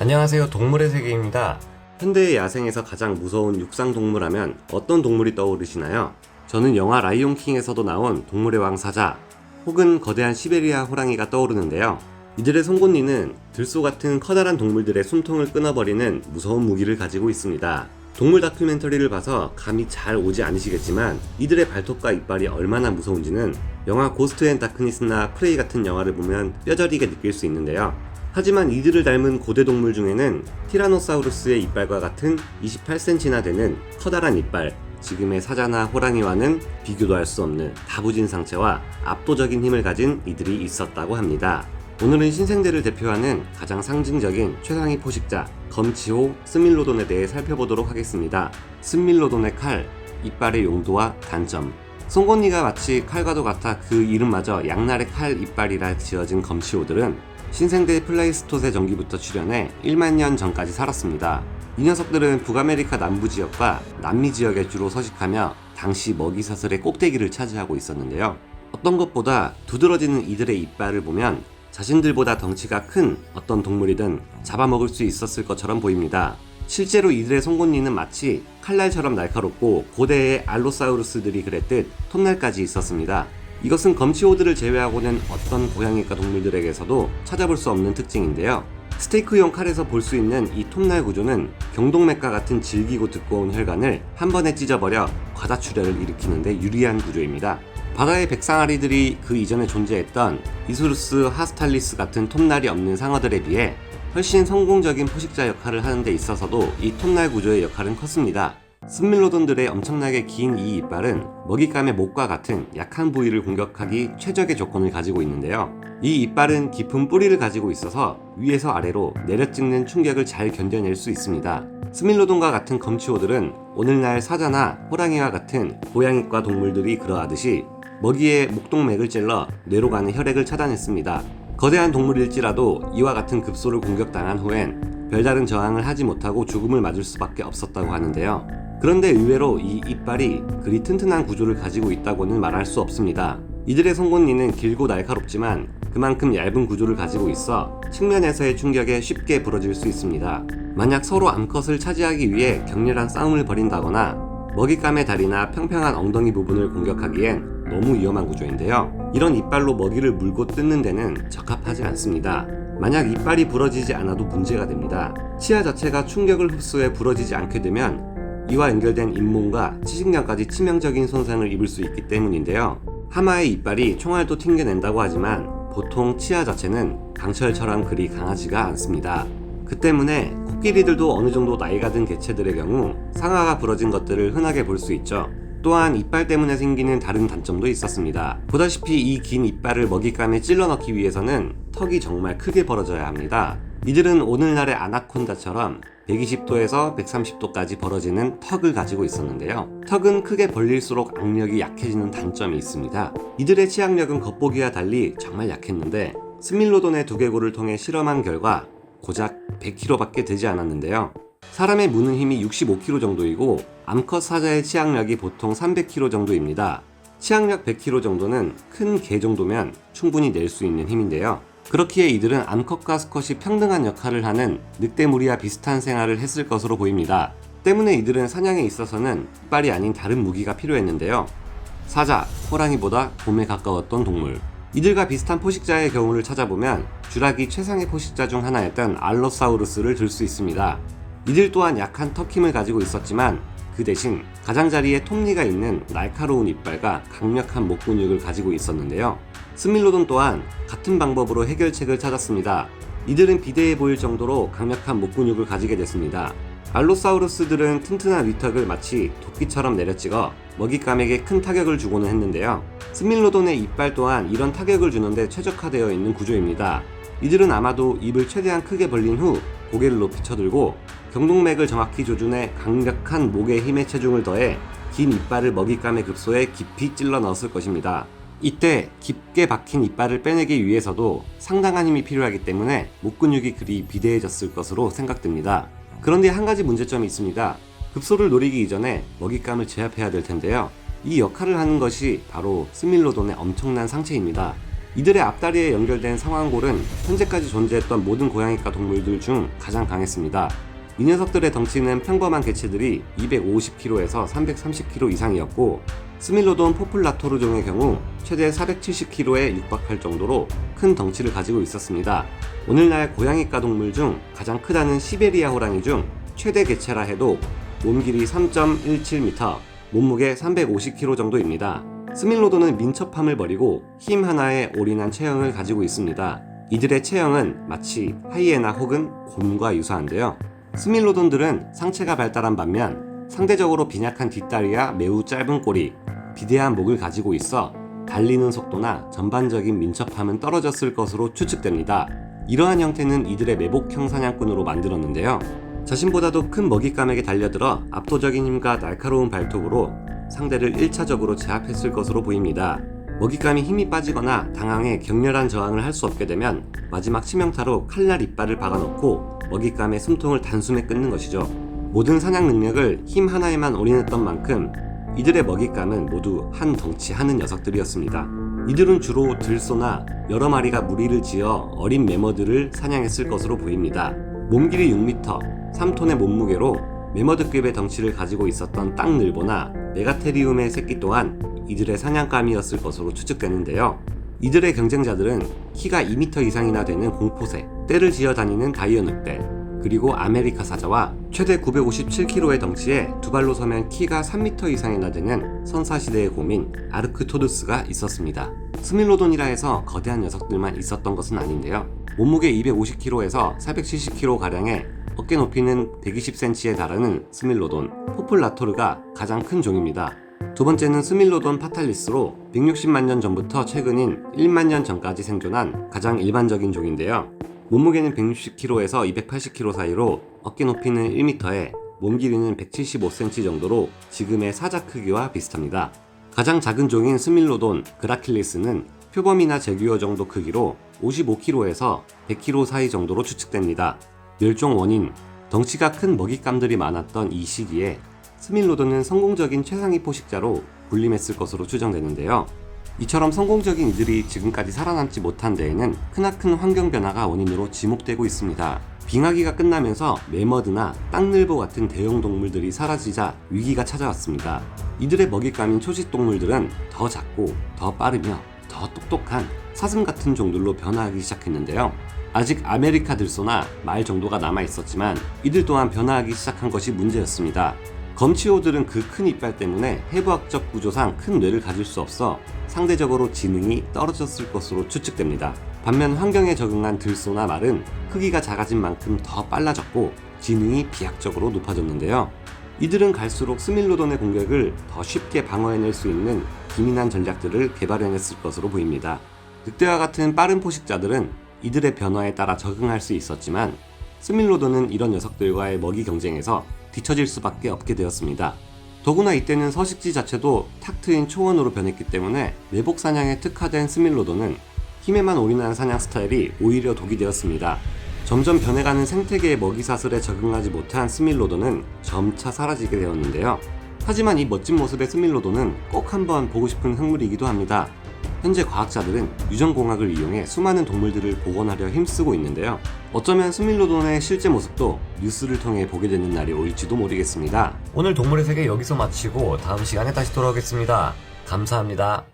안녕하세요. 동물의 세계입니다. 현대의 야생에서 가장 무서운 육상동물 하면 어떤 동물이 떠오르시나요? 저는 영화 라이온 킹에서도 나온 동물의 왕 사자 혹은 거대한 시베리아 호랑이가 떠오르는데요. 이들의 송곳니는 들소 같은 커다란 동물들의 숨통을 끊어버리는 무서운 무기를 가지고 있습니다. 동물 다큐멘터리를 봐서 감이 잘 오지 않으시겠지만 이들의 발톱과 이빨이 얼마나 무서운지는 영화 고스트 앤 다크니스나 프레이 같은 영화를 보면 뼈저리게 느낄 수 있는데요. 하지만 이들을 닮은 고대 동물 중에는 티라노사우루스의 이빨과 같은 28cm나 되는 커다란 이빨, 지금의 사자나 호랑이와는 비교도 할 수 없는 다부진 상체와 압도적인 힘을 가진 이들이 있었다고 합니다. 오늘은 신생대를 대표하는 가장 상징적인 최상위 포식자 검치호 스밀로돈에 대해 살펴보도록 하겠습니다. 스밀로돈의 칼, 이빨의 용도와 단점. 송곳니가 마치 칼과도 같아 그 이름마저 양날의 칼 이빨이라 지어진 검치호들은 신생대 플레이스토세 전기부터 출현해 1만 년 전까지 살았습니다. 이 녀석들은 북아메리카 남부 지역과 남미 지역에 주로 서식하며 당시 먹이사슬의 꼭대기를 차지하고 있었는데요. 어떤 것보다 두드러지는 이들의 이빨을 보면 자신들보다 덩치가 큰 어떤 동물이든 잡아먹을 수 있었을 것처럼 보입니다. 실제로 이들의 송곳니는 마치 칼날처럼 날카롭고 고대의 알로사우루스들이 그랬듯 톱날까지 있었습니다. 이것은 검치호들을 제외하고는 어떤 고양이과 동물들에게서도 찾아볼 수 없는 특징인데요. 스테이크용 칼에서 볼 수 있는 이 톱날 구조는 경동맥과 같은 질기고 두꺼운 혈관을 한 번에 찢어버려 과다출혈을 일으키는데 유리한 구조입니다. 바다의 백상아리들이 그 이전에 존재했던 이수루스 하스탈리스 같은 톱날이 없는 상어들에 비해 훨씬 성공적인 포식자 역할을 하는 데 있어서도 이 톱날 구조의 역할은 컸습니다. 스밀로돈들의 엄청나게 긴 이 이빨은 먹잇감의 목과 같은 약한 부위를 공격하기 최적의 조건을 가지고 있는데요. 이 이빨은 깊은 뿌리를 가지고 있어서 위에서 아래로 내려찍는 충격을 잘 견뎌낼 수 있습니다. 스밀로돈과 같은 검치호들은 오늘날 사자나 호랑이와 같은 고양이과 동물들이 그러하듯이 먹이의 목동맥을 찔러 뇌로 가는 혈액을 차단했습니다. 거대한 동물일지라도 이와 같은 급소를 공격당한 후엔 별다른 저항을 하지 못하고 죽음을 맞을 수밖에 없었다고 하는데요. 그런데 의외로 이 이빨이 그리 튼튼한 구조를 가지고 있다고는 말할 수 없습니다. 이들의 송곳니는 길고 날카롭지만 그만큼 얇은 구조를 가지고 있어 측면에서의 충격에 쉽게 부러질 수 있습니다. 만약 서로 암컷을 차지하기 위해 격렬한 싸움을 벌인다거나 먹잇감의 다리나 평평한 엉덩이 부분을 공격하기엔 너무 위험한 구조인데요. 이런 이빨로 먹이를 물고 뜯는 데는 적합하지 않습니다. 만약 이빨이 부러지지 않아도 문제가 됩니다. 치아 자체가 충격을 흡수해 부러지지 않게 되면 이와 연결된 잇몸과 치식량까지 치명적인 손상을 입을 수 있기 때문인데요. 하마의 이빨이 총알도 튕겨낸다고 하지만 보통 치아 자체는 강철처럼 그리 강하지가 않습니다. 그 때문에 코끼리들도 어느 정도 나이가 든 개체들의 경우 상아가 부러진 것들을 흔하게 볼 수 있죠. 또한 이빨 때문에 생기는 다른 단점도 있었습니다. 보다시피 이 긴 이빨을 먹잇감에 찔러 넣기 위해서는 턱이 정말 크게 벌어져야 합니다. 이들은 오늘날의 아나콘다처럼 120도에서 130도까지 벌어지는 턱을 가지고 있었는데요. 턱은 크게 벌릴수록 악력이 약해지는 단점이 있습니다. 이들의 치악력은 겉보기와 달리 정말 약했는데 스밀로돈의 두개골을 통해 실험한 결과 고작 100kg밖에 되지 않았는데요. 사람의 무는 힘이 65kg 정도이고 암컷 사자의 치악력이 보통 300kg 정도입니다. 치악력 100kg 정도는 큰 개 정도면 충분히 낼 수 있는 힘인데요. 그렇기에 이들은 암컷과 수컷이 평등한 역할을 하는 늑대무리와 비슷한 생활을 했을 것으로 보입니다. 때문에 이들은 사냥에 있어서는 이빨이 아닌 다른 무기가 필요했는데요. 사자, 호랑이보다 곰에 가까웠던 동물. 이들과 비슷한 포식자의 경우를 찾아보면 쥐락이 최상의 포식자 중 하나였던 알로사우루스를 들 수 있습니다. 이들 또한 약한 턱 힘을 가지고 있었지만 그 대신 가장자리에 톱니가 있는 날카로운 이빨과 강력한 목 근육을 가지고 있었는데요. 스밀로돈 또한 같은 방법으로 해결책을 찾았습니다. 이들은 비대해 보일 정도로 강력한 목 근육을 가지게 됐습니다. 알로사우루스들은 튼튼한 위턱을 마치 도끼처럼 내려찍어 먹잇감에게 큰 타격을 주고는 했는데요. 스밀로돈의 이빨 또한 이런 타격을 주는데 최적화되어 있는 구조입니다. 이들은 아마도 입을 최대한 크게 벌린 후 고개를 높이 쳐들고 경동맥을 정확히 조준해 강력한 목의 힘에 체중을 더해 긴 이빨을 먹잇감의 급소에 깊이 찔러 넣었을 것입니다. 이때 깊게 박힌 이빨을 빼내기 위해서도 상당한 힘이 필요하기 때문에 목 근육이 그리 비대해졌을 것으로 생각됩니다. 그런데 한 가지 문제점이 있습니다. 급소를 노리기 이전에 먹잇감을 제압해야 될 텐데요. 이 역할을 하는 것이 바로 스밀로돈의 엄청난 상체입니다. 이들의 앞다리에 연결된 상완골은 현재까지 존재했던 모든 고양이과 동물들 중 가장 강했습니다. 이 녀석들의 덩치는 평범한 개체들이 250kg에서 330kg 이상이었고 스밀로돈 포플라토르종의 경우 최대 470kg에 육박할 정도로 큰 덩치를 가지고 있었습니다. 오늘날 고양이과 동물 중 가장 크다는 시베리아 호랑이 중 최대 개체라 해도 몸 길이 3.17m, 몸무게 350kg 정도입니다. 스밀로돈은 민첩함을 버리고 힘 하나에 올인한 체형을 가지고 있습니다. 이들의 체형은 마치 하이에나 혹은 곰과 유사한데요. 스밀로돈들은 상체가 발달한 반면 상대적으로 빈약한 뒷다리와 매우 짧은 꼬리, 비대한 목을 가지고 있어 달리는 속도나 전반적인 민첩함은 떨어졌을 것으로 추측됩니다. 이러한 형태는 이들의 매복형 사냥꾼으로 만들었는데요. 자신보다도 큰 먹잇감에게 달려들어 압도적인 힘과 날카로운 발톱으로 상대를 1차적으로 제압했을 것으로 보입니다. 먹잇감이 힘이 빠지거나 당황해 격렬한 저항을 할 수 없게 되면 마지막 치명타로 칼날 이빨을 박아놓고 먹잇감의 숨통을 단숨에 끊는 것이죠. 모든 사냥 능력을 힘 하나에만 올인했던 만큼 이들의 먹잇감은 모두 한 덩치 하는 녀석들이었습니다. 이들은 주로 들소나 여러 마리가 무리를 지어 어린 매머드를 사냥했을 것으로 보입니다. 몸길이 6m, 3톤의 몸무게로 매머드급의 덩치를 가지고 있었던 땅늘보나 메가테리움의 새끼 또한 이들의 사냥감이었을 것으로 추측되는데요. 이들의 경쟁자들은 키가 2m 이상이나 되는 공포새, 떼를 지어 다니는 다이어 늑대, 그리고 아메리카 사자와 최대 957kg의 덩치에 두 발로 서면 키가 3m 이상이나 되는 선사시대의 곰인 아르크토드스가 있었습니다. 스밀로돈이라 해서 거대한 녀석들만 있었던 것은 아닌데요. 몸무게 250kg에서 470kg가량의 어깨 높이는 120cm에 달하는 스밀로돈 포플라토르가 가장 큰 종입니다. 두 번째는 스밀로돈 파탈리스로 160만 년 전부터 최근인 1만 년 전까지 생존한 가장 일반적인 종인데요. 몸무게는 160kg에서 280kg 사이로 어깨 높이는 1m에 몸 길이는 175cm 정도로 지금의 사자 크기와 비슷합니다. 가장 작은 종인 스밀로돈 그라킬리스는 표범이나 제규어 정도 크기로 55kg에서 100kg 사이 정도로 추측됩니다. 멸종 원인, 덩치가 큰 먹잇감들이 많았던 이 시기에 스밀로돈은 성공적인 최상위 포식자로 군림했을 것으로 추정되는데요. 이처럼 성공적인 이들이 지금까지 살아남지 못한 데에는 크나큰 환경 변화가 원인으로 지목되고 있습니다. 빙하기가 끝나면서 매머드나 땅늘보 같은 대형 동물들이 사라지자 위기가 찾아왔습니다. 이들의 먹잇감인 초식 동물들은 더 작고 더 빠르며 더 똑똑한 사슴 같은 종들로 변화하기 시작했는데요. 아직 아메리카 들소나 말 정도가 남아있었지만 이들 또한 변화하기 시작한 것이 문제였습니다. 검치호들은 그 큰 이빨 때문에 해부학적 구조상 큰 뇌를 가질 수 없어 상대적으로 지능이 떨어졌을 것으로 추측됩니다. 반면 환경에 적응한 들소나 말은 크기가 작아진 만큼 더 빨라졌고 지능이 비약적으로 높아졌는데요. 이들은 갈수록 스밀로돈의 공격을 더 쉽게 방어해낼 수 있는 기민한 전략들을 개발해냈을 것으로 보입니다. 늑대와 같은 빠른 포식자들은 이들의 변화에 따라 적응할 수 있었지만 스밀로돈은 이런 녀석들과의 먹이 경쟁에서 뒤처질 수밖에 없게 되었습니다. 더구나 이때는 서식지 자체도 탁 트인 초원으로 변했기 때문에 매복 사냥에 특화된 스밀로돈은 힘에만 올인하는 사냥 스타일이 오히려 독이 되었습니다. 점점 변해가는 생태계의 먹이사슬에 적응하지 못한 스밀로돈은 점차 사라지게 되었는데요. 하지만 이 멋진 모습의 스밀로돈은 꼭 한번 보고 싶은 생물이기도 합니다. 현재 과학자들은 유전공학을 이용해 수많은 동물들을 복원하려 힘쓰고 있는데요. 어쩌면 스밀로돈의 실제 모습도 뉴스를 통해 보게 되는 날이 올지도 모르겠습니다. 오늘 동물의 세계 여기서 마치고 다음 시간에 다시 돌아오겠습니다. 감사합니다.